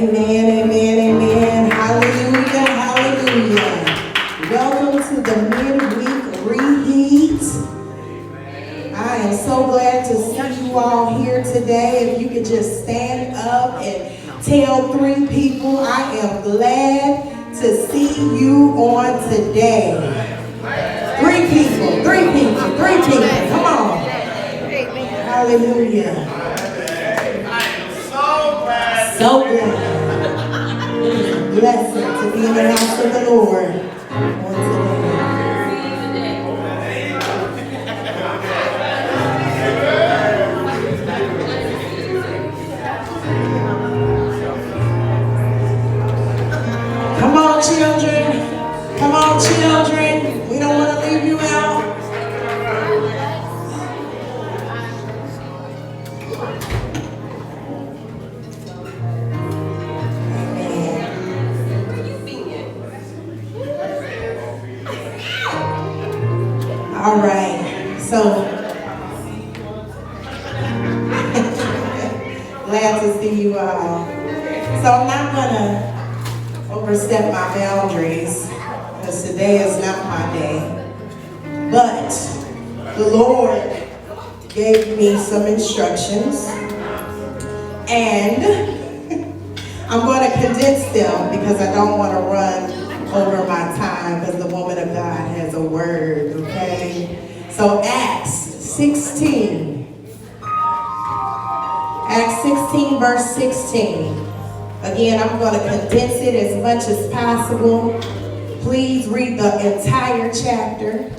Amen, amen, amen. Hallelujah, hallelujah. Welcome to the midweek reheat. I am so glad to see you all here today. If you could just stand up and tell 3 people, I am glad to see you on today. 3 people, 3 people, 3 people. Come on. Hallelujah. So glad. Blessed to be in the house of the Lord on today. Come on, children. Come on, children. We don't want to leave you out. All right, so glad to see you all. So I'm not gonna overstep my boundaries because today is not my day. But the Lord gave me some instructions and I'm going to condense them because I don't want to run over my time because the woman of God has a word, okay? So Acts 16 verse 16. Again, I'm going to condense it as much as possible. Please read the entire chapter.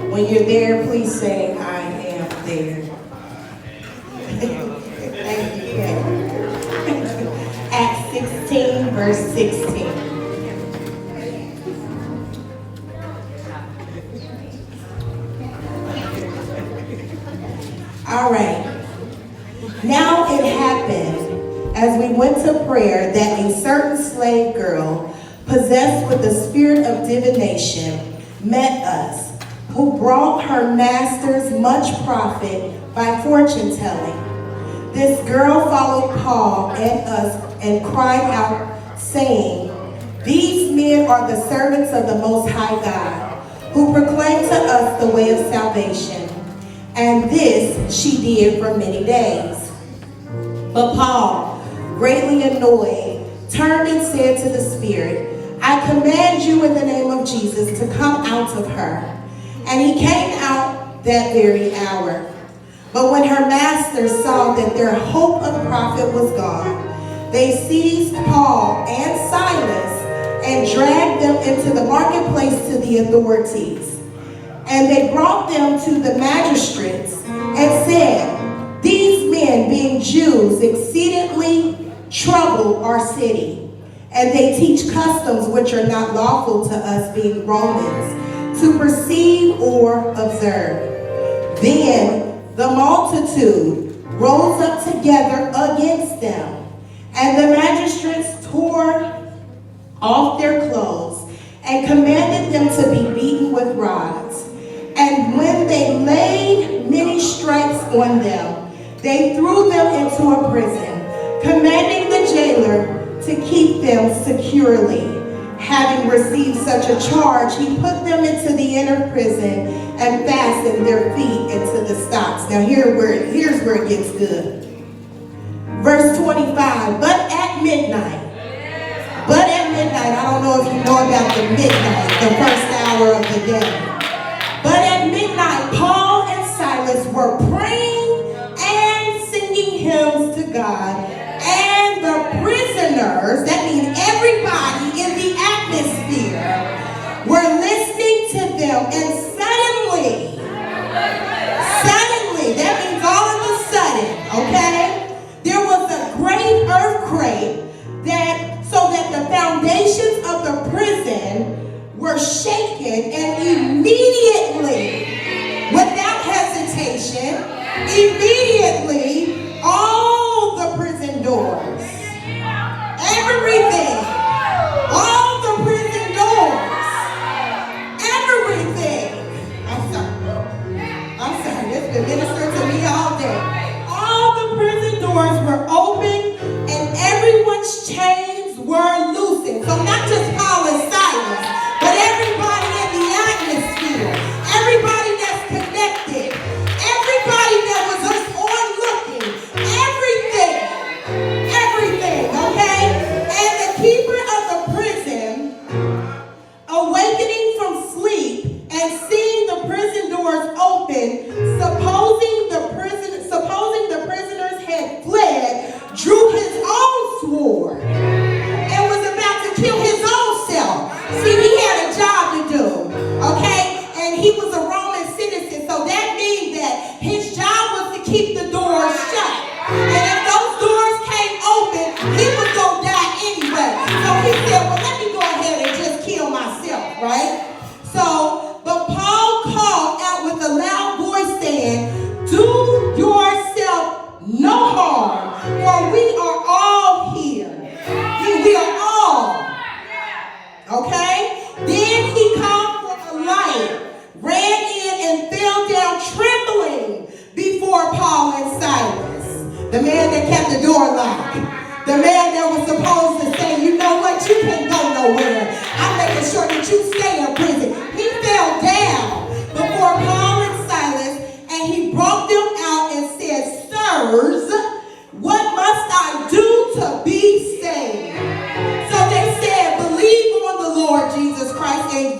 When you're there, please say, I am there. Thank you. Acts 16 verse 16. All right. Now it happened as we went to prayer that a certain slave girl possessed with the spirit of divination met us, who brought her masters much profit by fortune telling. This girl followed Paul and us and cried out, saying, these men are the servants of the Most High God, who proclaim to us the way of salvation. And this she did for many days. But Paul, greatly annoyed, turned and said to the spirit, I command you in the name of Jesus to come out of her. And he came out that very hour. But when her masters saw that their hope of profit was gone, they seized Paul and Silas and dragged them into the marketplace to the authorities. And they brought them to the magistrates and said, these men, being Jews, exceedingly trouble our city, and they teach customs which are not lawful to us, being Romans, to perceive or observe. Then the multitude rose up together against them, and the magistrates tore off their clothes and commanded them to be beaten with rods. And when they laid many stripes on them, they threw them into a prison, commanding the jailer to keep them securely. Having received such a charge, he put them into the inner prison and fastened their feet into the stocks. Now here's where it gets good. Verse 25, but at midnight, I don't know if you know about the midnight, the first hour of the day. But at midnight, Paul and Silas were praying and singing hymns to God, and the prisoners, that means everybody in the atmosphere, were listening to them, and suddenly, that means all of a sudden, okay, there was a great earthquake so that the foundations of the prison were shaken, and immediately, without hesitation, all the prison doors, everything, all the prison doors, everything. I'm sorry, this been ministered to me all day. All the prison doors were open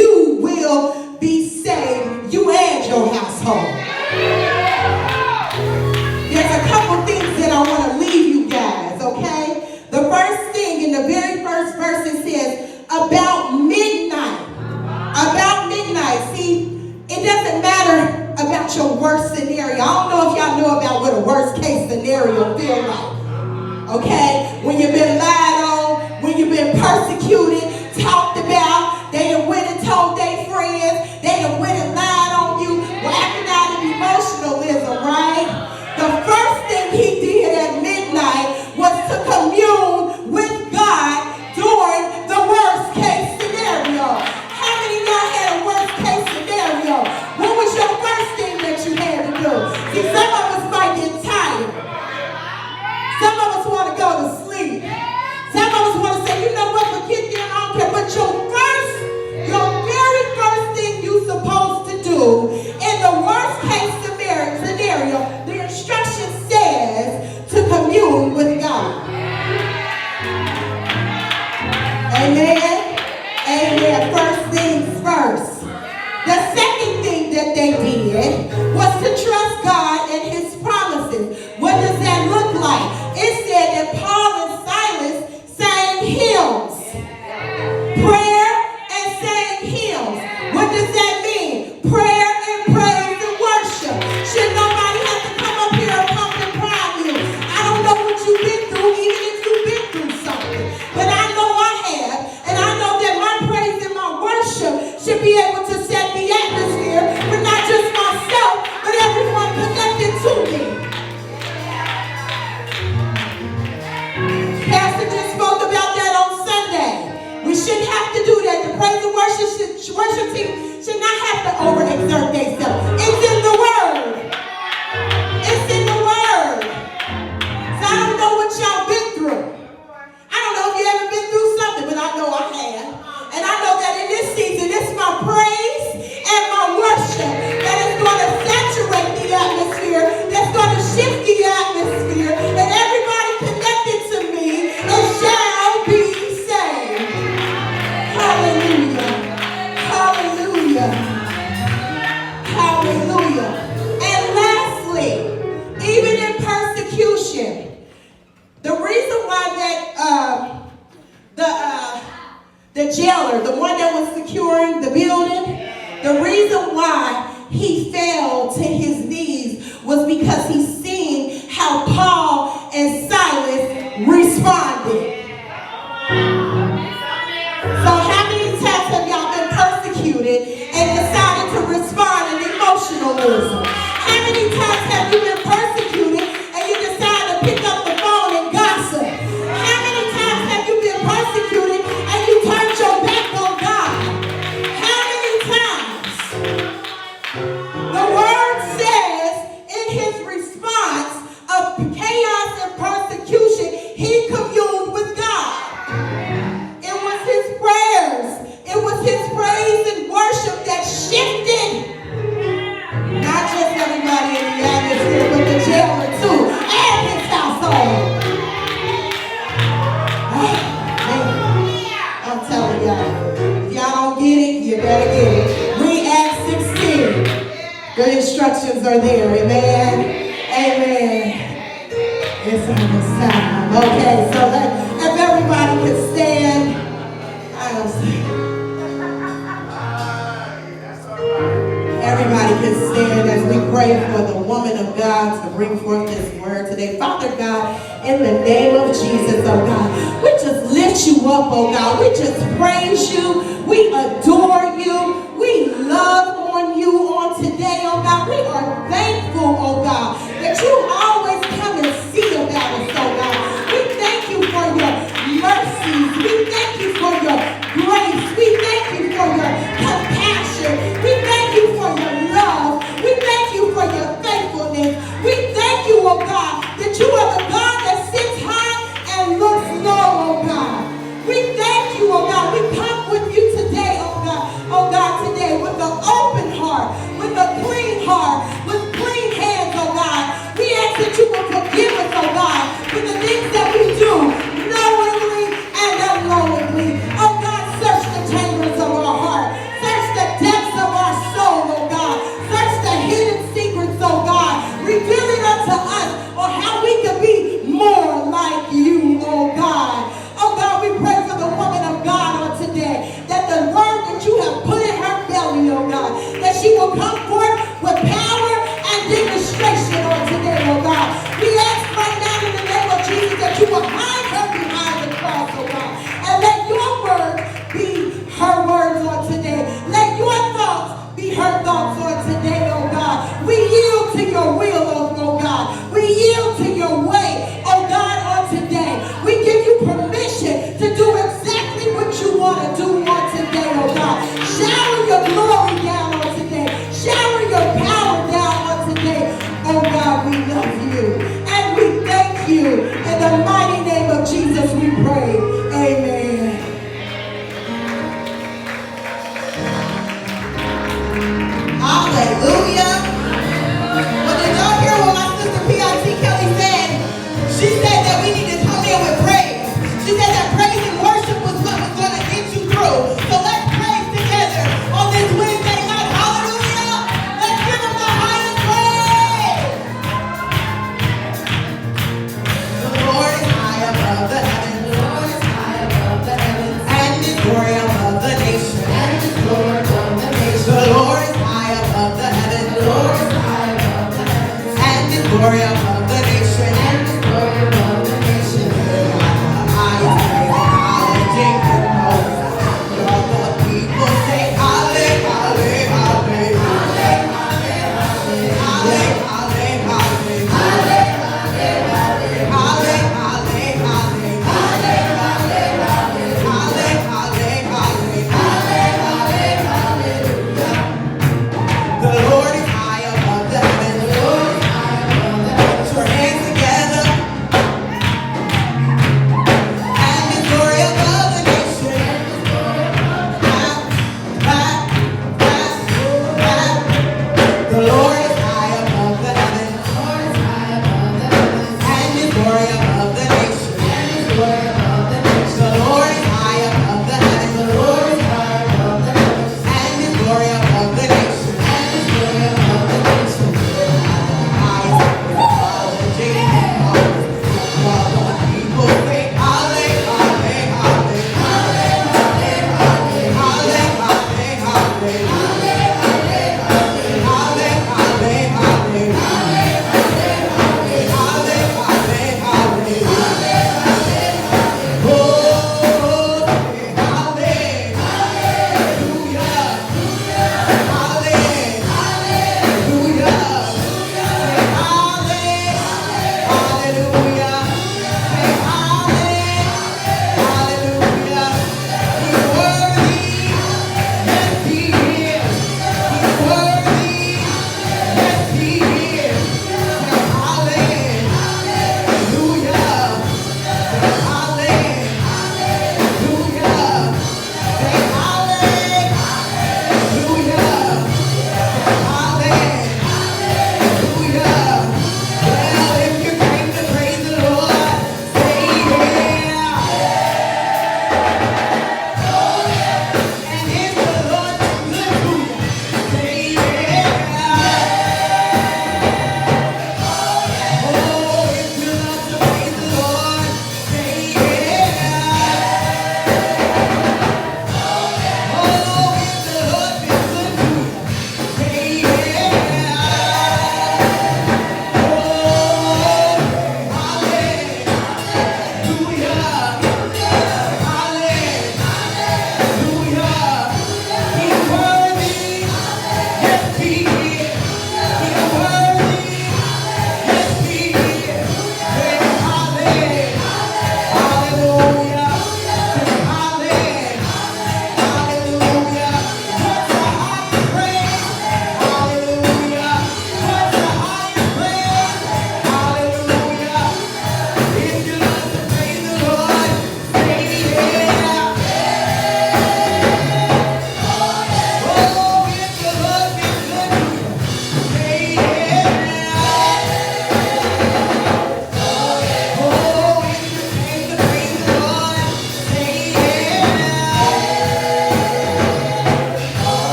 you will be saved, you and your household. There's a couple things that I want to leave you guys, okay? The first thing in the very first verse, it says, about midnight. About midnight. See, it doesn't matter about your worst scenario. I don't know if y'all know about what a worst case scenario feels like. Okay? When you've been lied on, when you've been persecuted, talked about, they done went and told their friends, they done went and lied on you. We're acting out of emotionalism, right? The first thing he did at midnight was to commune with God during the worst case scenario. How many of y'all had a worst case scenario? What was your first thing that you had to do? See, some of us might get tired. Some of us want to go to sleep. Some of us want to say, you know what, forget them, I don't care. But your very first thing you're supposed to do in the worst case scenario, the instruction says to commune with God. Amen. Amen. First things first. The second thing that they did was to trust God and his promises. What does that look like? It said that Paul and Silas sang hymns. Prayer and sang hymns. What does that mean? Prayer and praise and worship. Should nobody have to come up here and pump and prime you? I don't know what you've been through, even if you've been through something. But I know I have. And I know that my praise and my worship should be able to set the atmosphere for not just myself, but everyone connected to me. Pastor just spoke about that on Sunday. We shouldn't have to do that. The praise and worship team should not have to overexert themselves. It's in the Word. It's in the Word. So I don't know what y'all been through. I don't know if you ever been through something, but I know I have. And I know that in this season, it's my praise and my worship that is going to saturate the atmosphere, that's going to shift the atmosphere, and everybody connected to me shall be saved. Hallelujah. Hallelujah. Hallelujah. And lastly, even in persecution, the reason why that the jailer, the one that was securing the building, the reason why he fell to his knees was because he seen how Paul and Silas responded. So how many times have y'all been persecuted and decided to respond in emotionalism? How many times have you been persecuted and you decide to pick up the phone and gossip? How many times have you been persecuted and you turned your back on God? How many times? The word says in his response of chaos and persecution, he communed with God. It was his prayers. It was his praise and worship that shifted not just everybody in the atmosphere, but the jailer too, and his household. I'm telling y'all, if y'all don't get it, you better get it. Read Acts 16. The instructions are there. Amen. Amen. It's almost time. Okay, so if everybody can stand, everybody can stand as we pray for the woman of God to bring forth this word today. Father God, in the name of Jesus, oh God, we just lift you up, oh God. We just praise you. We adore you. We love on you on today, oh God. We are thankful, oh God, that you always come and see about us, oh God. We thank you for your mercies. We thank you for your grace. We thank you for your compassion. We thank you for your love. We thank you for your faithfulness. We thank you, oh God, that you are the God that sits high and looks low, oh God. We thank you, oh God. We come with you today, oh God.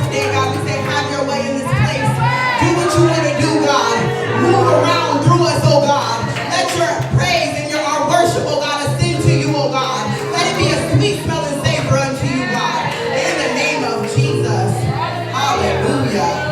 today, God. We say, have your way in this place. Do what you want to do, God. Move around through us, oh God. Let your praise and our worship, oh God, ascend to you, oh God. Let it be a sweet smelling savor unto you, God. In the name of Jesus. Hallelujah.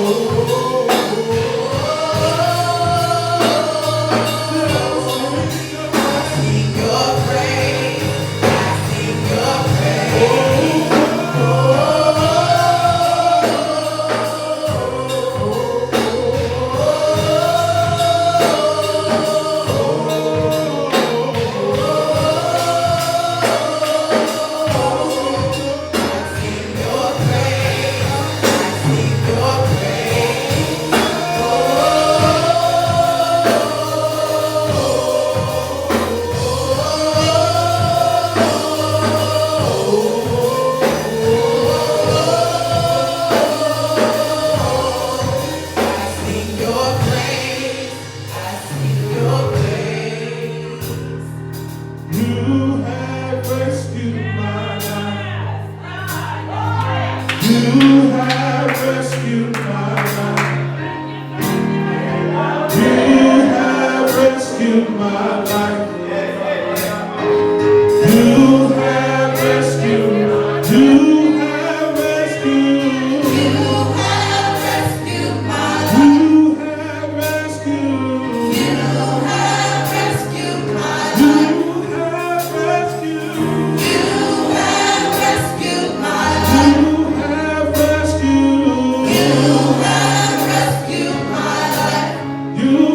You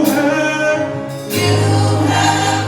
have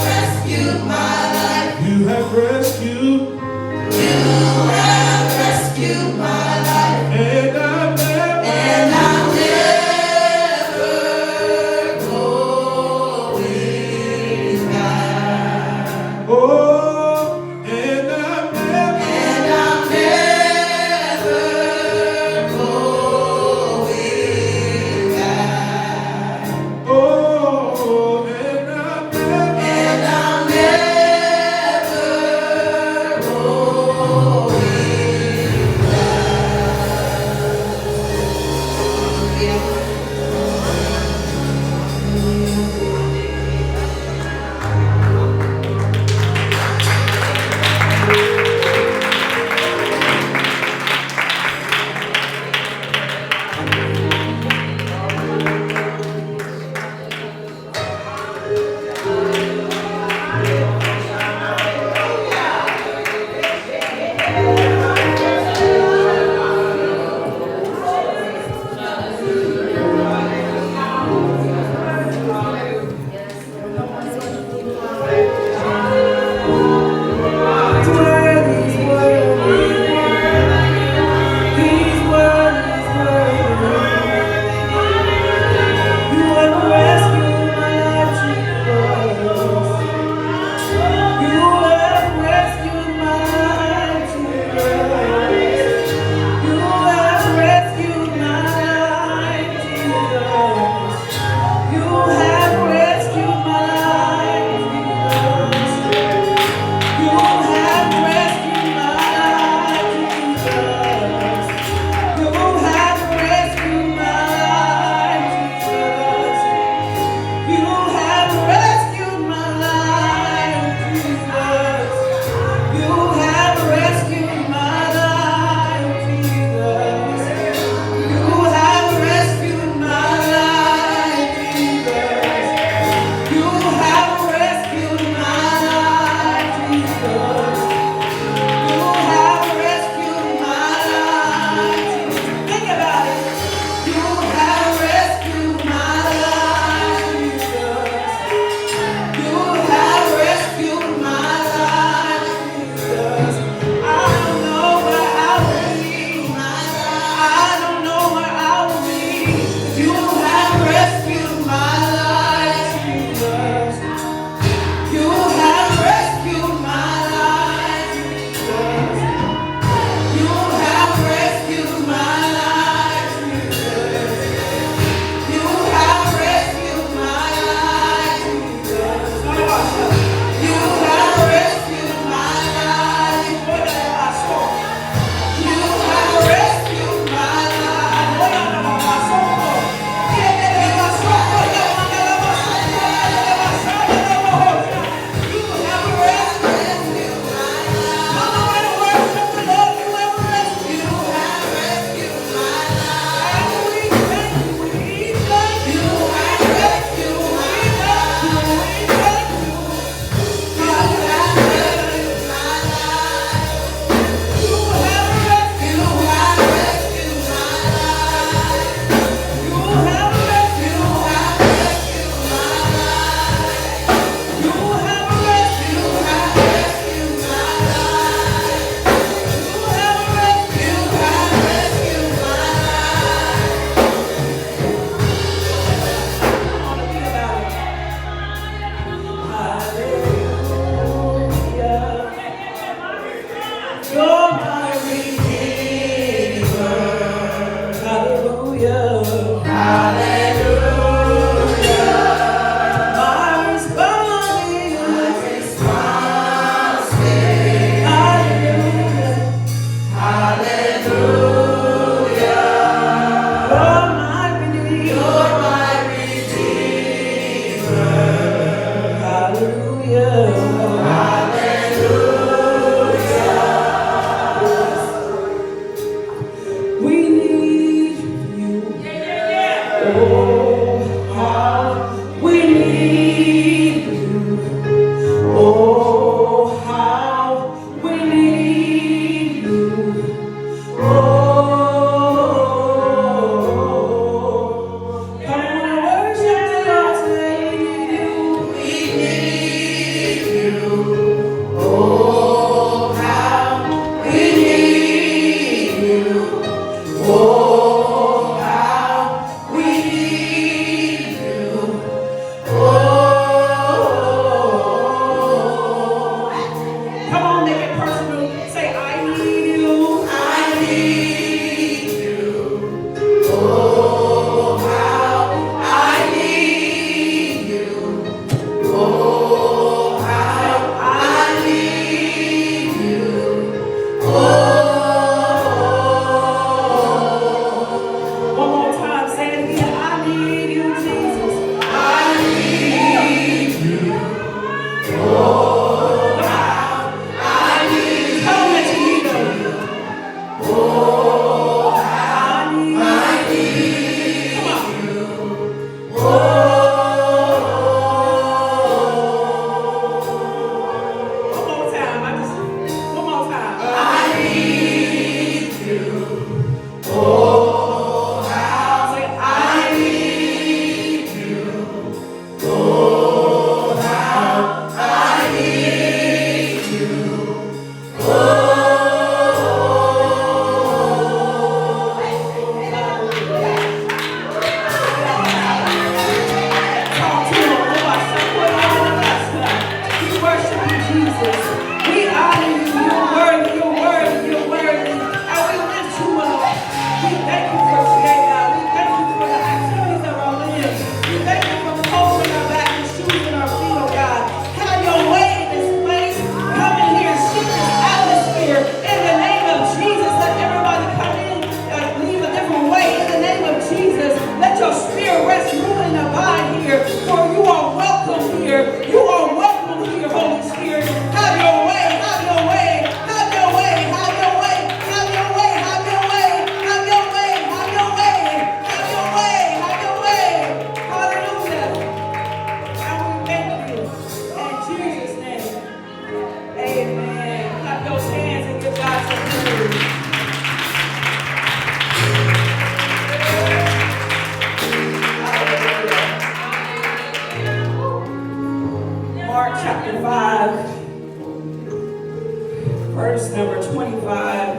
verse number 25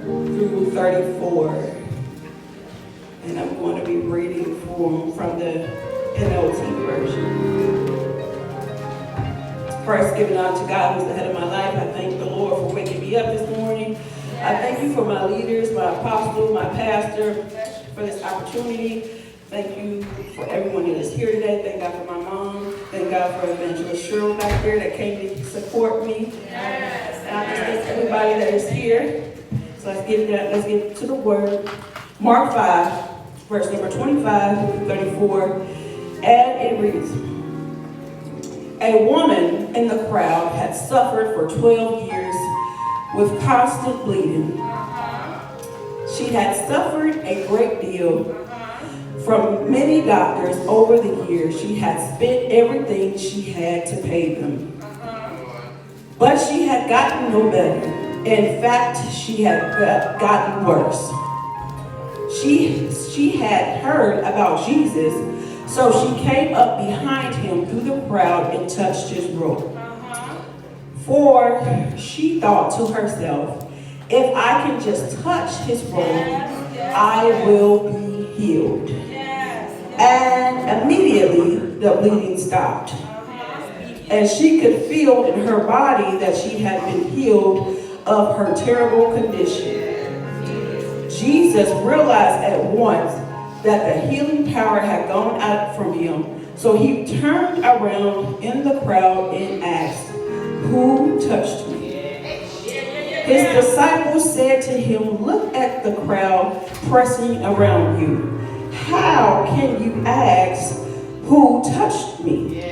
through 34. And I'm going to be reading from the NLT version. First, giving honor to God who's the head of my life. I thank the Lord for waking me up this morning. I thank you for my leaders, my apostle, my pastor, for this opportunity. Thank you for everyone that is here today. Thank God for my mom. Thank God for Evangelist Cheryl back there that came to support me. Yes. And I just thank everybody that is here. So let's get to the word. Mark 5, verse number 25 through 34. And it reads, a woman in the crowd had suffered for 12 years with constant bleeding. She had suffered a great deal from many doctors over the years. She had spent everything she had to pay them. But she had gotten no better. In fact, she had gotten worse. She had heard about Jesus, so she came up behind him through the crowd and touched his robe. For she thought to herself, if I can just touch his robe, I will be healed. And immediately the bleeding stopped. And she could feel in her body that she had been healed of her terrible condition. Jesus realized at once that the healing power had gone out from him. So he turned around in the crowd and asked, "Who touched me?" His disciples said to him, "Look at the crowd pressing around you. How can you ask, 'Who touched me?'"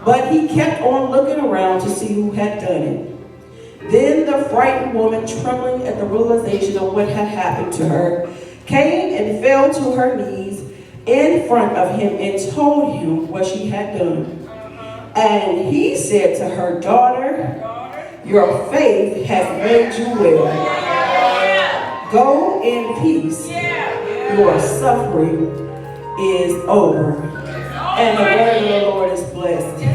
But he kept on looking around to see who had done it. Then the frightened woman, trembling at the realization of what had happened to her, came and fell to her knees in front of him and told him what she had done. And he said to her, "Daughter, your faith has made you well. Go in peace. Your suffering is over." And the word of the Lord is blessed.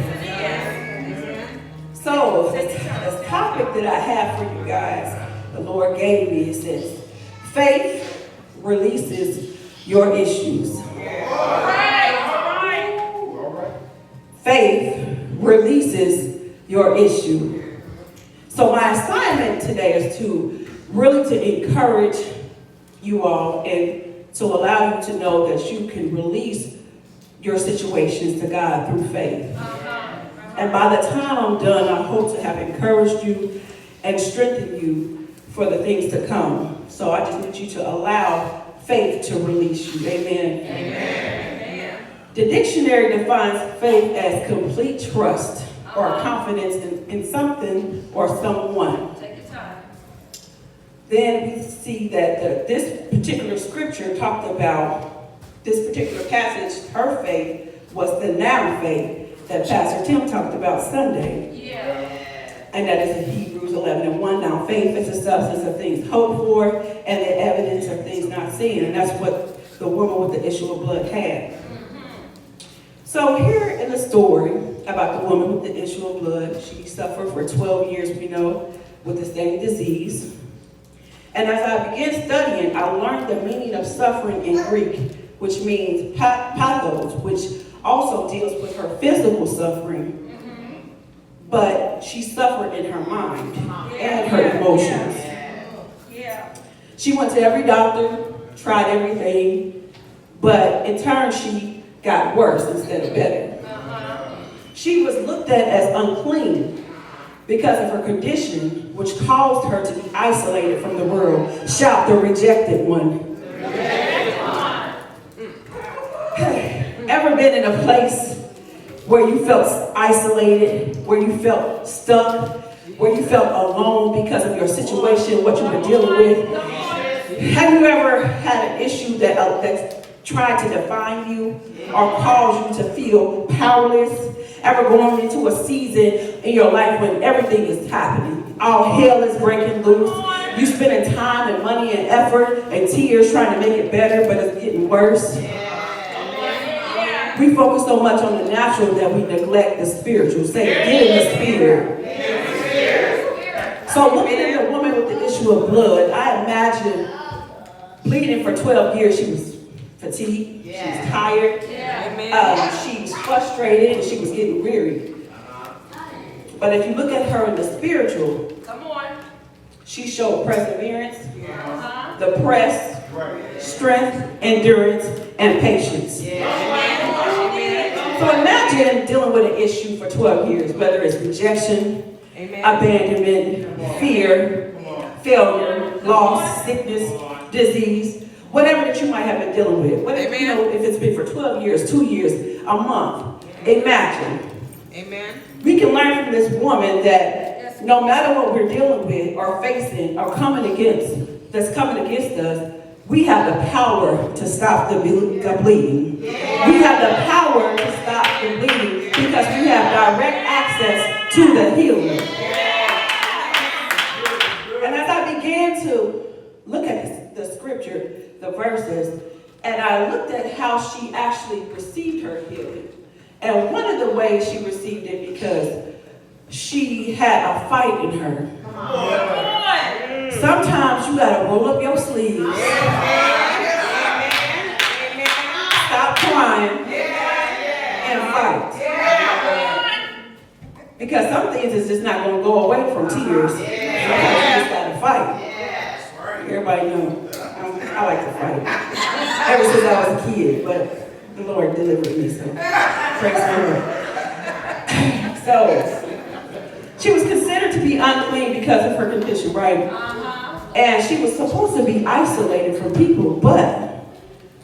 So, the topic that I have for you guys, the Lord gave me, it says, faith releases your issues. Faith releases your issue. So my assignment today is to encourage you all and to allow you to know that you can release your situations to God through faith. And by the time I'm done, I hope to have encouraged you and strengthened you for the things to come. So I just need you to allow faith to release you. Amen. Amen. The dictionary defines faith as complete trust or confidence in something or someone. Take your time. Then we see that this particular scripture talked about, this particular passage, her faith was the now faith that Pastor Tim talked about Sunday. Yeah. And that is in Hebrews 11:1. Now faith is the substance of things hoped for and the evidence of things not seen. And that's what the woman with the issue of blood had. So here in the story about the woman with the issue of blood, she suffered for 12 years, we know, with the same disease. And as I began studying, I learned the meaning of suffering in Greek, which means pathos, which also deals with her physical suffering, but she suffered in her mind and her emotions. She went to every doctor, tried everything, but in turn she got worse instead of better. She was looked at as unclean because of her condition, which caused her to be isolated from the world. Shout, the rejected one. Ever been in a place where you felt isolated, where you felt stuck, where you felt alone because of your situation, what you were dealing with? Have you ever had an issue that tried to define you or cause you to feel powerless? Ever going into a season in your life when everything is happening? All hell is breaking loose. You spending time and money and effort and tears trying to make it better, but it's getting worse. We focus so much on the natural that we neglect the spiritual. Say, get in the spirit. So looking at the woman with the issue of blood, I imagine bleeding for 12 years. She was fatigued. She was tired. She was frustrated and she was getting weary. But if you look at her in the spiritual, she showed perseverance, the press, strength, endurance, and patience. So imagine dealing with an issue for 12 years, whether it's rejection, abandonment, fear, failure, loss, sickness, disease, whatever that you might have been dealing with. Whatever, you know, if it's been for 12 years, 2 years, a month, imagine. We can learn from this woman that no matter what we're dealing with or facing or that's coming against us, we have the power to stop the bleeding. We have the power to stop the bleeding because we have direct access to the healer. And as I began to look at the scripture, the verses, and I looked at how she actually received her healing. And one of the ways she received it because she had a fight in her. Sometimes you gotta roll up your sleeves. Stop crying and fight. Because some things is just not gonna go away from tears. Sometimes you just gotta fight. Everybody knows I like to fight. ever since I was a kid, but the Lord delivered me, so praise the Lord. So, she was considered to be unclean because of her condition, right? And she was supposed to be isolated from people, but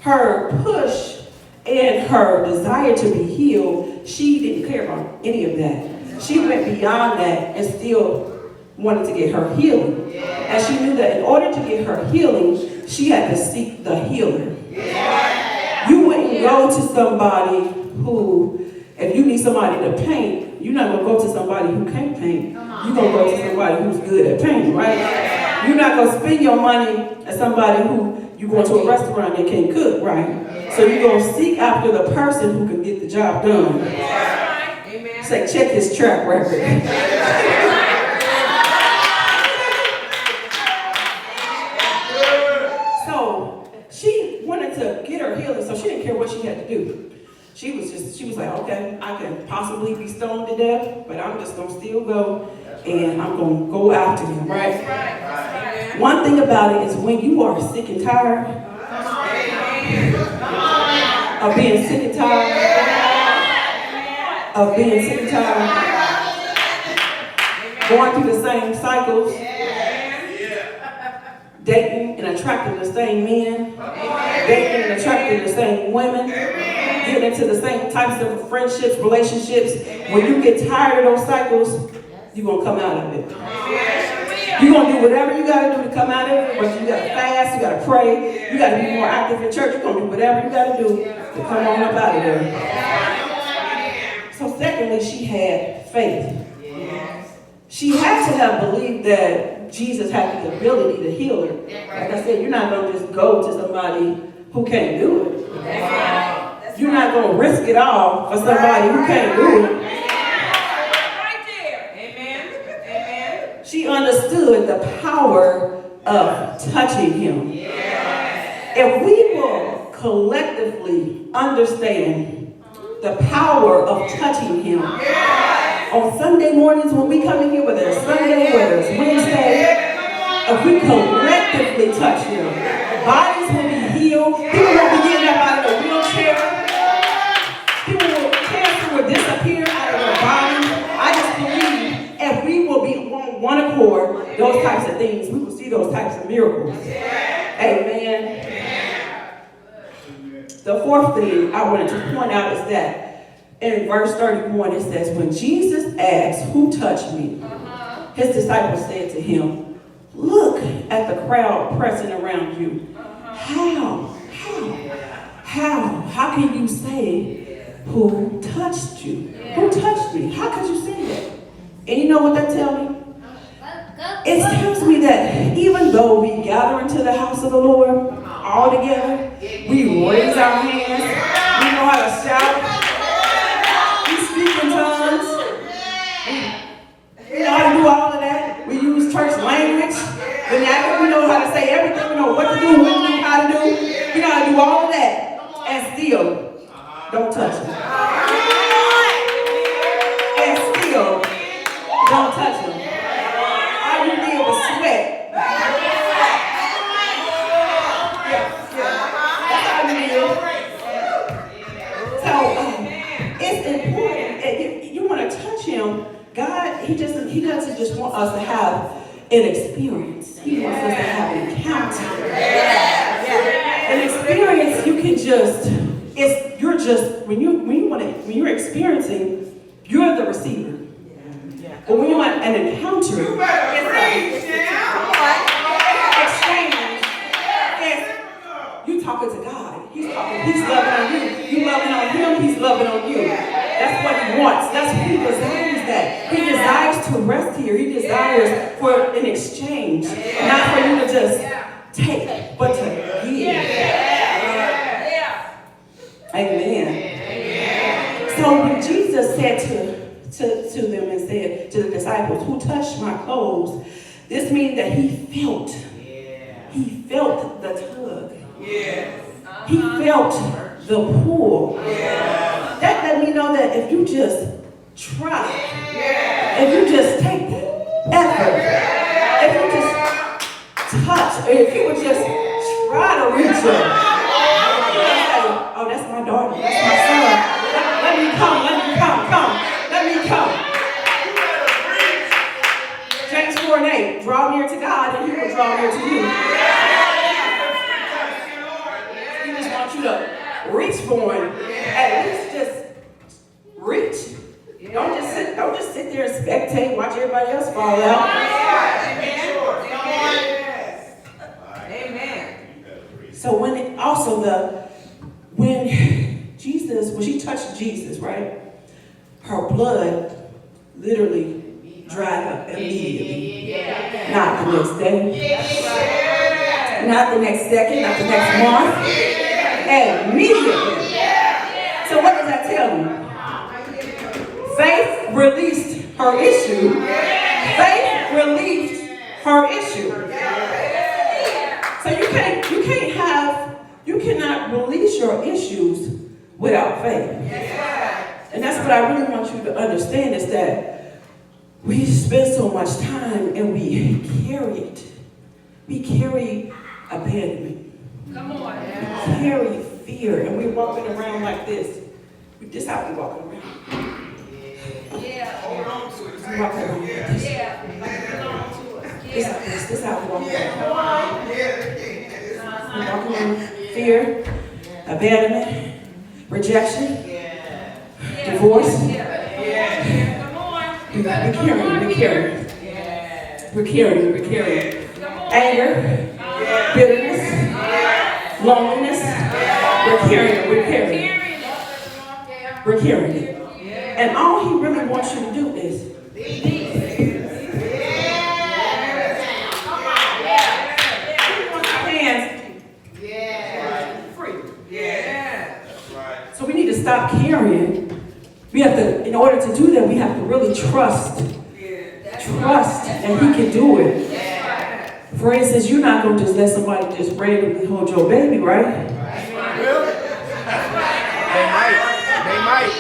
her push and her desire to be healed, she didn't care about any of that. She went beyond that and still wanted to get her healing. And she knew that in order to get her healing, she had to seek the healer. You wouldn't go to somebody who, if you need somebody to paint, you're not going to go to somebody who can't paint. You're going to go to somebody who's good at painting, right? You're not going to spend your money at somebody who you go to a restaurant and can't cook, right? So you're going to seek after the person who can get the job done. Amen. Say, check his track record. So she wanted to get her healing, so she didn't care what she had to do. She was like, okay, I can possibly be stoned to death, but I'm just going to still go, and I'm going to go after him, right? That's right. One thing about it is when you are sick and tired of being sick and tired, going through the same cycles, dating and attracting the same men, dating and attracting the same women, getting into the same types of friendships, relationships. When you get tired of those cycles, you're going to come out of it. You're going to do whatever you got to do to come out of it. But you got to fast, you got to pray, you got to be more active in church. You're going to do whatever you got to do to come on up out of there. So secondly, she had faith. She had to have believed that Jesus had the ability to heal her. Like I said, you're not going to just go to somebody who can't do it. You're not going to risk it all for somebody who can't do it. She understood the power of touching him. If we will collectively understand the power of touching him, on Sunday mornings when we come in here, whether it's Sunday, whether it's Wednesday, if we collectively touch him, bodies will be healed, people won't be getting up out of the wheelchair, cancer will disappear out of their bodies. I just believe if we will be on one accord, those types of things, we will see those types of miracles. Amen. The fourth thing I wanted to point out is that in verse 31, it says, when Jesus asked, who touched me? His disciples said to him, look at the crowd pressing around you. How can you say, who touched you? Who touched me? How could you say that? And you know what that tells me? It tells me that even though we gather into the house of the Lord all together, we raise our hands, we know how to shout, in tongues. We know how to do all of that. We use church language. We know how to say everything. We know what to do, what to do, how to do. We know how to do all of that. And still, don't touch them. And still, don't touch them. All you did was sweat. That's how you did. So, it's important. You want to touch him. God, he doesn't just want us to have an experience. He wants us to have an encounter. An experience you can when you're experiencing, you're the receiver. But when you want an encounter, it's exchange. You talking to God. He's loving on you. You loving on him, he's loving on you. That's what he wants. That's what he desires that. He desires to rest here. He desires for an exchange. Not for you to just take, but to give. Amen. So when Jesus said to them and said to the disciples, who touched my clothes, this means that he felt the tug. He felt the pull. That let me know that if you just try, if you just take the effort, if you just touch, or if you would just try to reach up, Reach for him. At least just reach. Don't just sit there and spectate, watch everybody else fall out. Amen. So when she touched Jesus, right? Her blood literally dried up immediately. Not the next day. Not the next second, not the next month. Immediately. So what does that tell me? Faith released her issue. Faith released her issue. So you cannot release your issues without faith. And that's what I really want you to understand is that we spend so much time and we carry it. We carry abandonment. Come on. We carry fear and we're walking around like this. This is how we walking around. Yeah. Hold on to it. We walking around like this. Yeah. Belong to us. This is how we walk around. We walk Yeah. around fear, abandonment, rejection, divorce. Come on. We're carrying. Anger, bitterness, loneliness. We're carrying it. And all he really wants you to do is so we need to stop carrying. We have to, in order to do that, we have to really trust that he can do it. For instance, you're not going to just let somebody just randomly hold your baby, right? They might.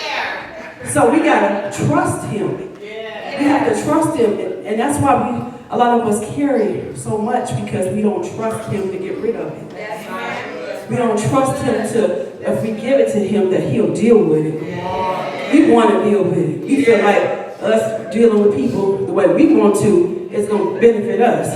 So we got to trust him. We have to trust him. And that's why a lot of us carry so much because we don't trust him to get rid of it. We don't trust him to, if we give it to him, that he'll deal with it. We want to deal with it. We feel like us dealing with people the way we want to is going to benefit us.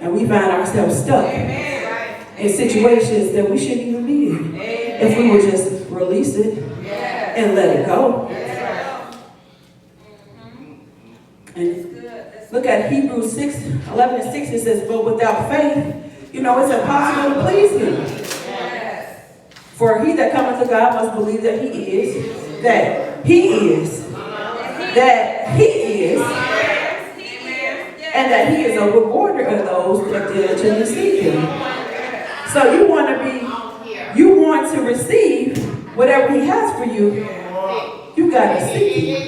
And we find ourselves stuck in situations that we shouldn't even be in. If we would just release it and let it go. And look at Hebrews 6:11-6. It says, but without faith, it's impossible to please him. For he that cometh to God must believe that he is, and that he is a rewarder of those that diligently seek him. So you want to receive whatever he has for you, you got to seek him.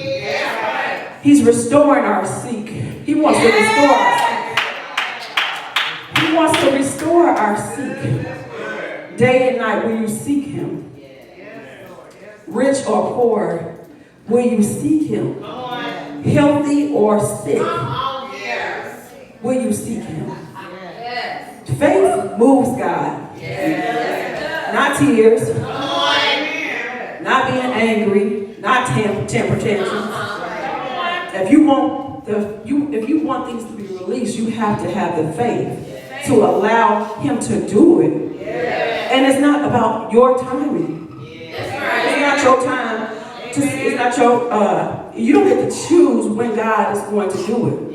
He's restoring our seek. He wants to restore our seek. He wants to restore our seek. Day and night, will you seek him? Rich or poor, will you seek him? Healthy or sick, will you seek him? Faith moves God. Not tears, not being angry, not temper tantrums. If you want things to be released, you have to have the faith to allow him to do it. And it's not about your timing. It's not your time. It's not your. You don't get to choose when God is going to do it.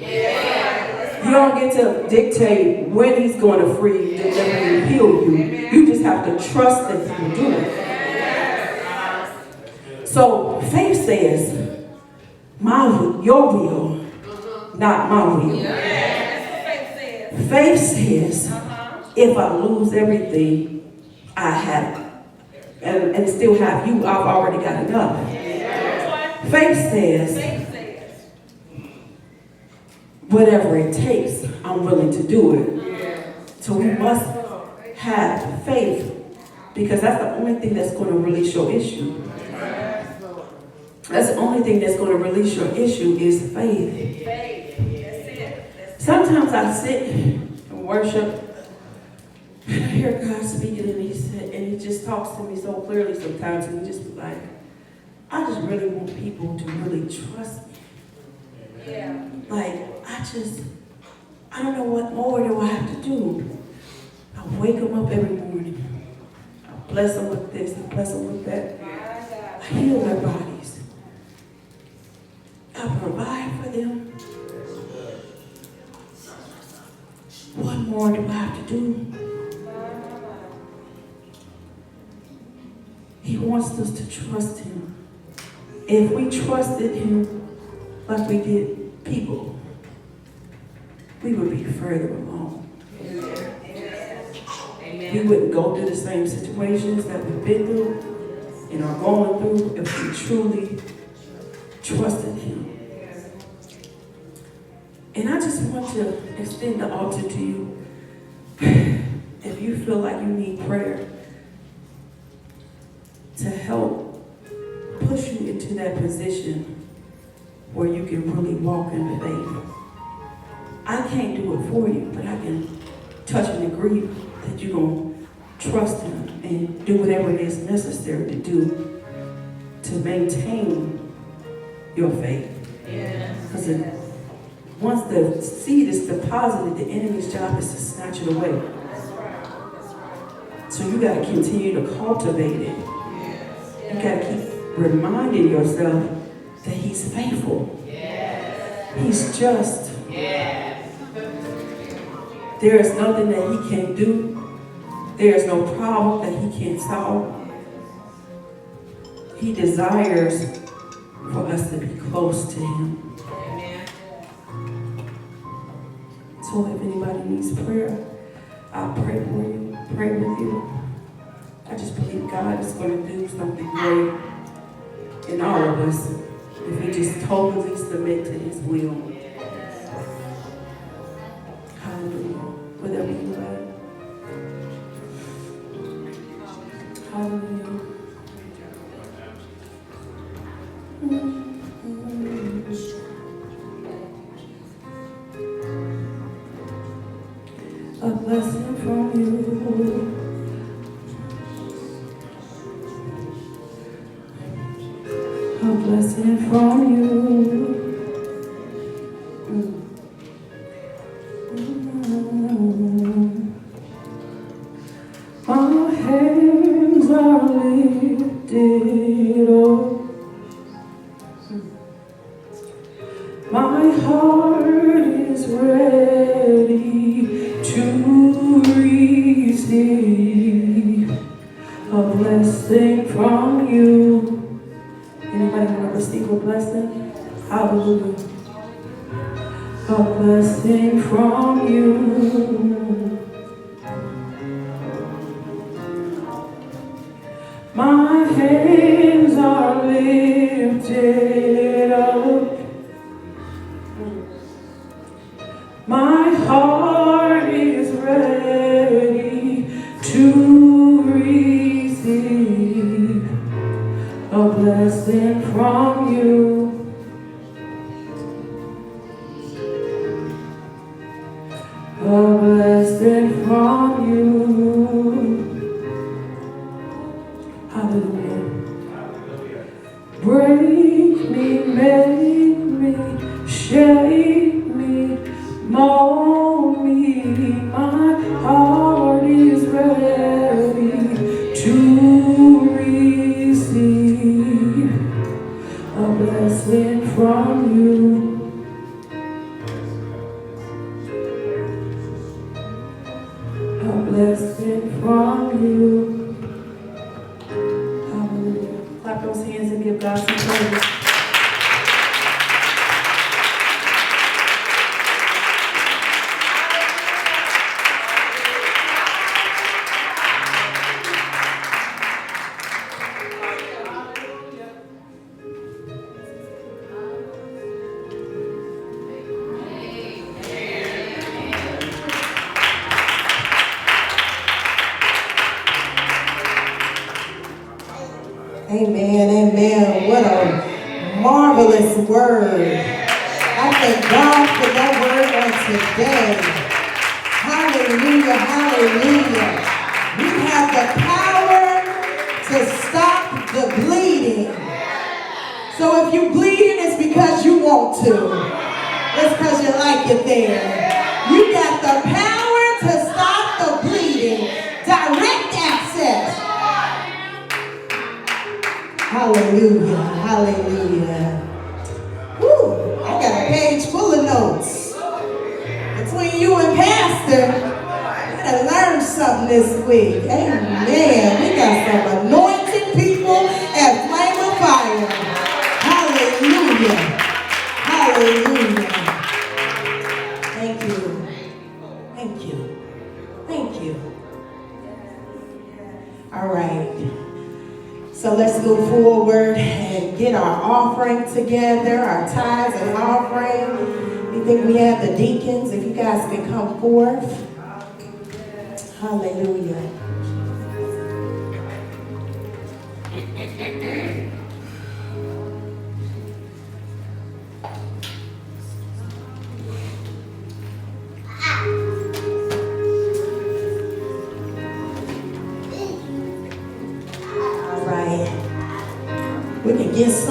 You don't get to dictate when he's going to free, deliver, and heal you. You just have to trust that he will do it. So faith says, your will, not my will. Faith says, if I lose everything I have and still have you, I've already got enough. Faith says, whatever it takes, I'm willing to do it. So we must have faith, because that's the only thing that's going to release your issue. That's the only thing that's going to release your issue is faith. Sometimes I sit and worship, and I hear God speaking, and he just talks to me so clearly sometimes, and he just be like, I just really want people to really trust me. Like, I don't know what more do I have to do. I wake them up every morning. I bless them with this and bless them with that. I heal their bodies. I provide for them. What more do I have to do? He wants us to trust him. If we trusted him like we did people, we would be further along. We wouldn't go through the same situations that we've been through and are going through if we truly trusted him. And I just want to extend the altar to you. If you feel like you need prayer to help push you into that position where you can really walk in faith. I can't do it for you, but I can touch and agree that you're going to trust him and do whatever it is necessary to do to maintain your faith. Because once the seed is deposited, the enemy's job is to snatch it away. So you got to continue to cultivate it. You got to keep reminding yourself that he's faithful. He's just. There is nothing that he can't do. There is no problem that he can't solve. He desires for us to be close to him. So if anybody needs prayer, I'll pray for you, pray with you. I just believe God is going to do something great in all of us if we just totally submit to his will. Hallelujah. Whatever you like. Hallelujah. A blessing from you. A blessing from you. My hands are lifted up. My heart is ready to receive a blessing from you. Anybody want to receive a blessing? Hallelujah. A blessing from you. My hands are lifted up. My heart is ready to receive a blessing from you. A blessing from you. Hallelujah. Break me, make me, shape me, mold me. My heart is ready to receive a blessing from you. A blessing from you. Hallelujah. Clap those hands and give God some praise. Amen, amen. What a marvelous word. I thank God for that word on today. Hallelujah, hallelujah. We have the power to stop the bleeding. So if you're bleeding, it's because you want to. It's because you like it there. You got the power to stop the bleeding. Direct access. Hallelujah. Hallelujah. Woo, I got a page full of notes. Between you and Pastor, I done learned something this week. Amen. We got some anointed people at Flame of Fire. Hallelujah. Hallelujah. Thank you. Thank you. Thank you. All right. So let's go forward and get our offering together, our tithes and offering. We think we have the deacons. If you guys can come forth. Hallelujah. All right. We can get some.